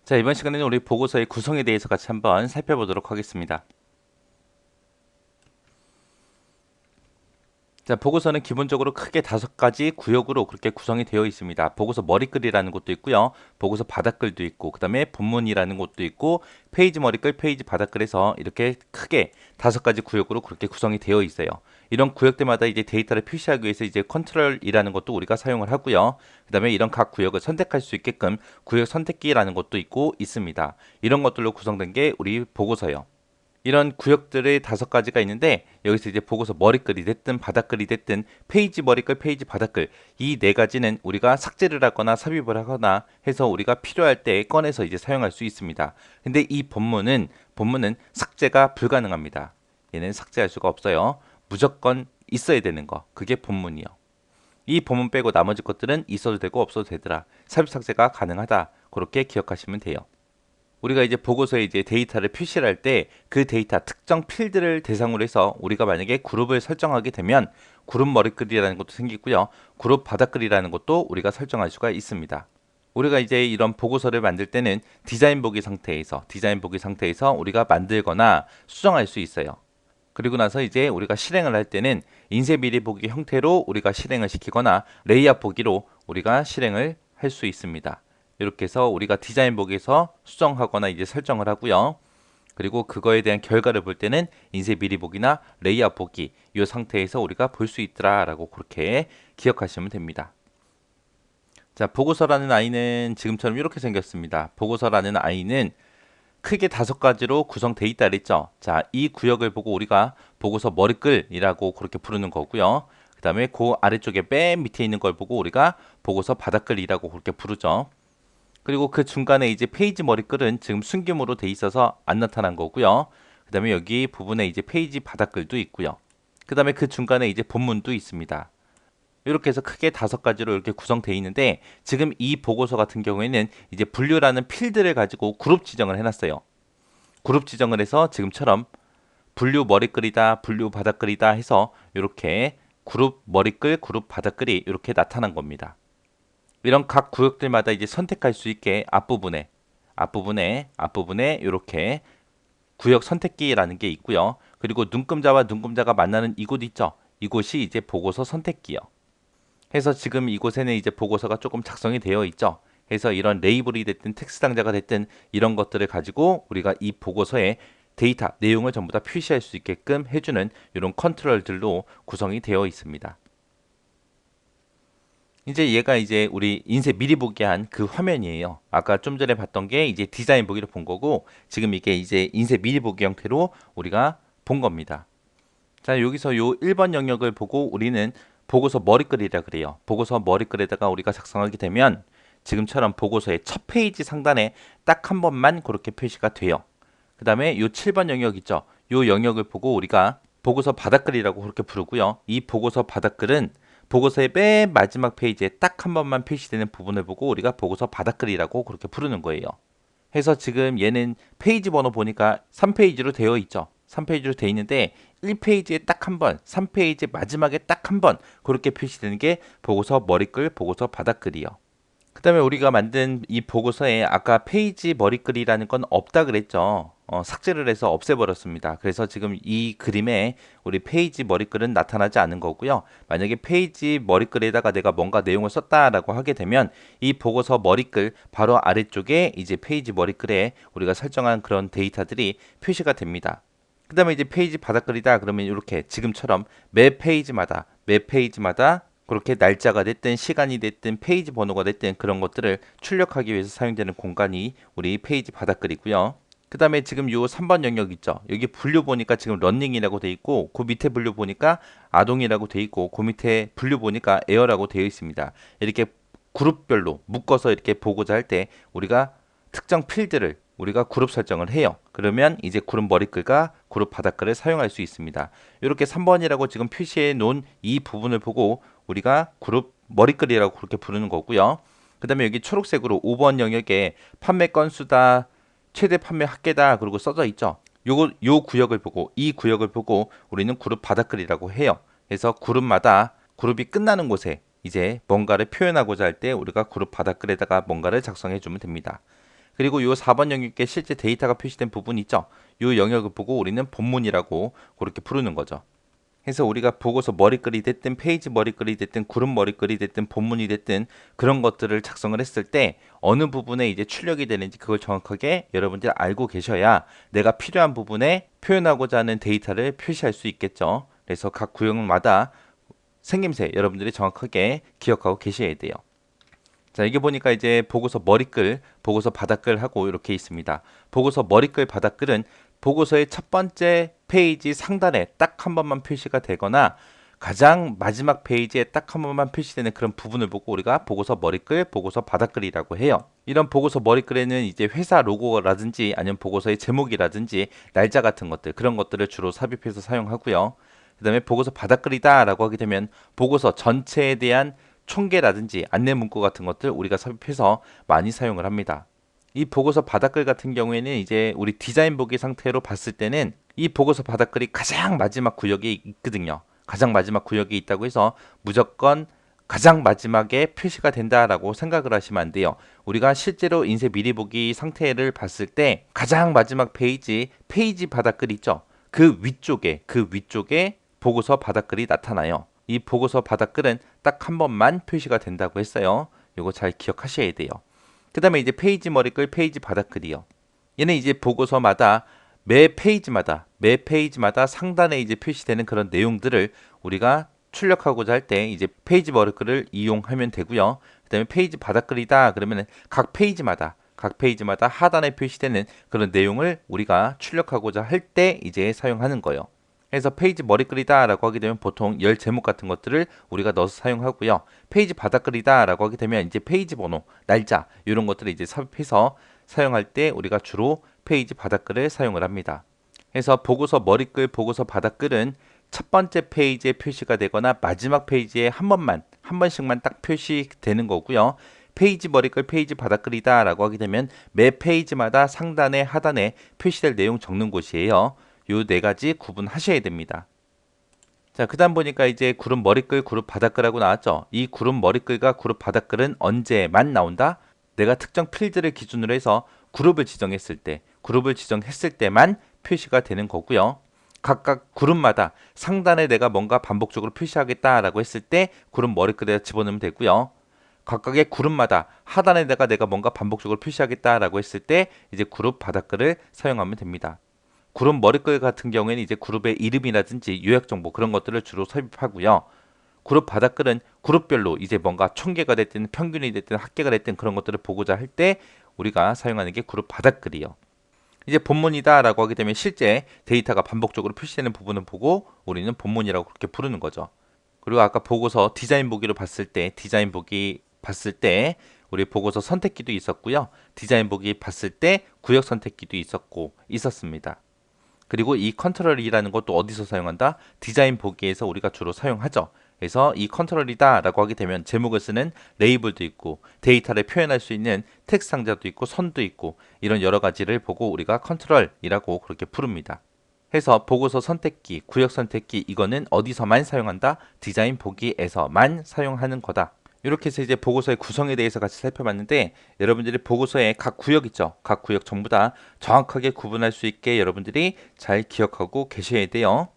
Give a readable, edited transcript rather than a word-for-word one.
자, 이번 시간에는 우리 보고서의 구성에 대해서 같이 한번 살펴보도록 하겠습니다. 자, 보고서는 기본적으로 크게 5가지 구역으로 그렇게 구성이 되어 있습니다. 보고서 머리글이라는 것도 있고요. 보고서 바닥글도 있고, 그 다음에 본문이라는 것도 있고, 페이지 머리글, 페이지 바닥글에서 이렇게 크게 5가지 구역으로 그렇게 구성이 되어 있어요. 이런 구역들마다 이제 데이터를 표시하기 위해서 이제 컨트롤이라는 것도 우리가 사용을 하고요. 그 다음에 이런 각 구역을 선택할 수 있게끔 구역 선택기라는 것도 있고 있습니다. 이런 것들로 구성된 게 우리 보고서요. 이런 구역들의 5가지가 있는데 여기서 이제 보고서 머리글이 됐든 바닥글이 됐든 페이지 머리글, 페이지 바닥글 이 4가지는 우리가 삭제를 하거나 삽입을 하거나 해서 우리가 필요할 때 꺼내서 이제 사용할 수 있습니다. 근데 이 본문은 삭제가 불가능합니다. 얘는 삭제할 수가 없어요. 무조건 있어야 되는 거. 그게 본문이요. 이 본문 빼고 나머지 것들은 있어도 되고 없어도 되더라. 삽입 삭제가 가능하다. 그렇게 기억하시면 돼요. 우리가 이제 보고서에 이제 데이터를 표시를 할 때 그 데이터 특정 필드를 대상으로 해서 우리가 만약에 그룹을 설정하게 되면 그룹 머리글이라는 것도 생기고요. 그룹 바닥글이라는 것도 우리가 설정할 수가 있습니다. 우리가 이제 이런 보고서를 만들 때는 디자인 보기 상태에서 우리가 만들거나 수정할 수 있어요. 그리고 나서 이제 우리가 실행을 할 때는 인쇄 미리 보기 형태로 우리가 실행을 시키거나 레이아웃 보기로 우리가 실행을 할 수 있습니다. 이렇게 해서 우리가 디자인 보기에서 수정하거나 이제 설정을 하고요. 그리고 그거에 대한 결과를 볼 때는 인쇄 미리 보기나 레이아웃 보기 이 상태에서 우리가 볼 수 있더라라고 그렇게 기억하시면 됩니다. 자, 보고서라는 아이는 지금처럼 이렇게 생겼습니다. 보고서라는 아이는 크게 5가지로 구성되어 있다 그랬죠. 자, 이 구역을 보고 우리가 보고서 머리글이라고 그렇게 부르는 거고요. 그 다음에 그 아래쪽에 맨 밑에 있는 걸 보고 우리가 보고서 바닥글이라고 그렇게 부르죠. 그리고 그 중간에 이제 페이지 머리글은 지금 숨김으로 돼 있어서 안 나타난 거고요. 그 다음에 여기 부분에 이제 페이지 바닥글도 있고요. 그 다음에 그 중간에 이제 본문도 있습니다. 이렇게 해서 크게 5가지로 이렇게 구성되어 있는데 지금 이 보고서 같은 경우에는 이제 분류라는 필드를 가지고 그룹 지정을 해놨어요. 그룹 지정을 해서 지금처럼 분류 머리글이다, 분류 바닥글이다 해서 이렇게 그룹 머리글, 그룹 바닥글이 이렇게 나타난 겁니다. 이런 각 구역들마다 이제 선택할 수 있게 앞부분에 이렇게 구역 선택기라는 게 있고요. 그리고 눈금자와 눈금자가 만나는 이곳 있죠. 이곳이 이제 보고서 선택기요. 해서 지금 이곳에는 이제 보고서가 조금 작성이 되어 있죠. 해서 이런 레이블이 됐든 텍스트 상자가 됐든 이런 것들을 가지고 우리가 이 보고서에 데이터, 내용을 전부 다 표시할 수 있게끔 해주는 이런 컨트롤들로 구성이 되어 있습니다. 이제 얘가 이제 우리 인쇄 미리 보기 한 그 화면이에요. 아까 좀 전에 봤던 게 이제 디자인 보기로 본 거고 지금 이게 이제 인쇄 미리 보기 형태로 우리가 본 겁니다. 자, 여기서 요 1번 영역을 보고 우리는 보고서 머리글이라 그래요. 보고서 머리글에다가 우리가 작성하게 되면 지금처럼 보고서의 첫 페이지 상단에 딱 한 번만 그렇게 표시가 돼요. 그 다음에 요 7번 영역 있죠. 요 영역을 보고 우리가 보고서 바닥글이라고 그렇게 부르고요. 이 보고서 바닥글은 보고서의 맨 마지막 페이지에 딱 한 번만 표시되는 부분을 보고 우리가 보고서 바닥글이라고 그렇게 부르는 거예요. 해서 지금 얘는 페이지 번호 보니까 3페이지로 되어 있죠. 3페이지로 되어 있는데 1페이지에 딱 한 번, 3페이지 마지막에 딱 한 번 그렇게 표시되는 게 보고서 머리글, 보고서 바닥글이요. 그 다음에 우리가 만든 이 보고서에 아까 페이지 머리글이라는 건 없다 그랬죠. 삭제를 해서 없애버렸습니다. 그래서 지금 이 그림에 우리 페이지 머리글은 나타나지 않은 거고요. 만약에 페이지 머리글에다가 내가 뭔가 내용을 썼다라고 하게 되면 이 보고서 머리글 바로 아래쪽에 이제 페이지 머리글에 우리가 설정한 그런 데이터들이 표시가 됩니다. 그 다음에 이제 페이지 바닥글이다 그러면 이렇게 지금처럼 매 페이지마다 그렇게 날짜가 됐든 시간이 됐든 페이지 번호가 됐든 그런 것들을 출력하기 위해서 사용되는 공간이 우리 페이지 바닥글이고요. 그 다음에 지금 요 3번 영역 있죠. 여기 분류 보니까 지금 러닝이라고 돼 있고 그 밑에 분류 보니까 아동이라고 돼 있고 그 밑에 분류 보니까 에어라고 되어 있습니다. 이렇게 그룹별로 묶어서 이렇게 보고자 할 때 우리가 특정 필드를 우리가 그룹 설정을 해요. 그러면 이제 그룹 머리글과 그룹 바닥글을 사용할 수 있습니다. 이렇게 3번이라고 지금 표시해 놓은 이 부분을 보고 우리가 그룹 머리글이라고 그렇게 부르는 거고요. 그 다음에 여기 초록색으로 5번 영역에 판매 건수다, 최대 판매 합계다 그리고 써져 있죠. 요 구역을 보고 이 구역을 보고 우리는 그룹 바닥글이라고 해요. 그래서 그룹마다 그룹이 끝나는 곳에 이제 뭔가를 표현하고자 할 때 우리가 그룹 바닥글에다가 뭔가를 작성해 주면 됩니다. 그리고 요 4번 영역에 실제 데이터가 표시된 부분 있죠. 요 영역을 보고 우리는 본문이라고 그렇게 부르는 거죠. 그래서 우리가 보고서 머리글이 됐든 페이지 머리글이 됐든 그룹 머리글이 됐든 본문이 됐든 그런 것들을 작성을 했을 때 어느 부분에 이제 출력이 되는지 그걸 정확하게 여러분들이 알고 계셔야 내가 필요한 부분에 표현하고자 하는 데이터를 표시할 수 있겠죠. 그래서 각 구역마다 생김새 여러분들이 정확하게 기억하고 계셔야 돼요. 자, 이게 보니까 이제 보고서 머리글, 보고서 바닥글 하고 이렇게 있습니다. 보고서 머리글, 바닥글은 보고서의 첫 번째 페이지 상단에 딱 한 번만 표시가 되거나 가장 마지막 페이지에 딱 한 번만 표시되는 그런 부분을 보고 우리가 보고서 머리글, 보고서 바닥글이라고 해요. 이런 보고서 머리글에는 이제 회사 로고라든지 아니면 보고서의 제목이라든지 날짜 같은 것들, 그런 것들을 주로 삽입해서 사용하고요. 그 다음에 보고서 바닥글이다 라고 하게 되면 보고서 전체에 대한 총계라든지 안내 문구 같은 것들 우리가 삽입해서 많이 사용을 합니다. 이 보고서 바닥글 같은 경우에는 이제 우리 디자인 보기 상태로 봤을 때는 이 보고서 바닥글이 가장 마지막 구역에 있거든요. 가장 마지막 구역에 있다고 해서 무조건 가장 마지막에 표시가 된다라고 생각을 하시면 안 돼요. 우리가 실제로 인쇄 미리 보기 상태를 봤을 때 가장 마지막 페이지 바닥글 있죠. 그 위쪽에 보고서 바닥글이 나타나요. 이 보고서 바닥글은 딱 한 번만 표시가 된다고 했어요. 요거 잘 기억하셔야 돼요. 그 다음에 이제 페이지 머리글, 페이지 바닥글이요. 얘는 이제 보고서마다 매 페이지마다 상단에 이제 표시되는 그런 내용들을 우리가 출력하고자 할 때 이제 페이지 머리글을 이용하면 되고요. 그 다음에 페이지 바닥글이다 그러면은 각 페이지마다 하단에 표시되는 그런 내용을 우리가 출력하고자 할 때 이제 사용하는 거예요. 그래서 페이지 머리글이다 라고 하게 되면 보통 열 제목 같은 것들을 우리가 넣어서 사용하고요. 페이지 바닥글이다 라고 하게 되면 이제 페이지 번호, 날짜 이런 것들을 이제 삽입해서 사용할 때 우리가 주로 페이지 바닥글을 사용을 합니다. 그래서 보고서 머리글, 보고서 바닥글은 첫 번째 페이지에 표시가 되거나 마지막 페이지에 한 번씩만 딱 표시되는 거고요. 페이지 머리글, 페이지 바닥글이다 라고 하게 되면 매 페이지마다 상단에 하단에 표시될 내용 적는 곳이에요. 요 네 가지 구분하셔야 됩니다. 자, 그다음 보니까 이제 그룹 머리글, 그룹 바닥글하고 나왔죠. 이 그룹 머리글과 그룹 바닥글은 언제만 나온다? 내가 특정 필드를 기준으로 해서 그룹을 지정했을 때만 표시가 되는 거고요. 각각 그룹마다 상단에 내가 뭔가 반복적으로 표시하겠다라고 했을 때 그룹 머리글에다 집어넣으면 되고요. 각각의 그룹마다 하단에다가 내가 뭔가 반복적으로 표시하겠다라고 했을 때 이제 그룹 바닥글을 사용하면 됩니다. 그룹 머리글 같은 경우에는 이제 그룹의 이름이라든지 요약 정보 그런 것들을 주로 삽입하고요. 그룹 바닥글은 그룹별로 이제 뭔가 총계가 됐든 평균이 됐든 합계가 됐든 그런 것들을 보고자 할 때 우리가 사용하는 게 그룹 바닥글이요. 이제 본문이다라고 하게 되면 실제 데이터가 반복적으로 표시되는 부분을 보고 우리는 본문이라고 그렇게 부르는 거죠. 그리고 아까 보고서 디자인 보기로 봤을 때 우리 보고서 선택기도 있었고요. 디자인 보기 봤을 때 구역 선택기도 있었습니다. 그리고 이 컨트롤이라는 것도 어디서 사용한다? 디자인 보기에서 우리가 주로 사용하죠. 그래서 이 컨트롤이다 라고 하게 되면 제목을 쓰는 레이블도 있고 데이터를 표현할 수 있는 텍스트 상자도 있고 선도 있고 이런 여러 가지를 보고 우리가 컨트롤이라고 그렇게 부릅니다. 해서 보고서 선택기, 구역 선택기 이거는 어디서만 사용한다? 디자인 보기에서만 사용하는 거다. 이렇게 해서 이제 보고서의 구성에 대해서 같이 살펴봤는데 여러분들이 보고서의 각 구역 있죠. 각 구역 전부 다 정확하게 구분할 수 있게 여러분들이 잘 기억하고 계셔야 돼요.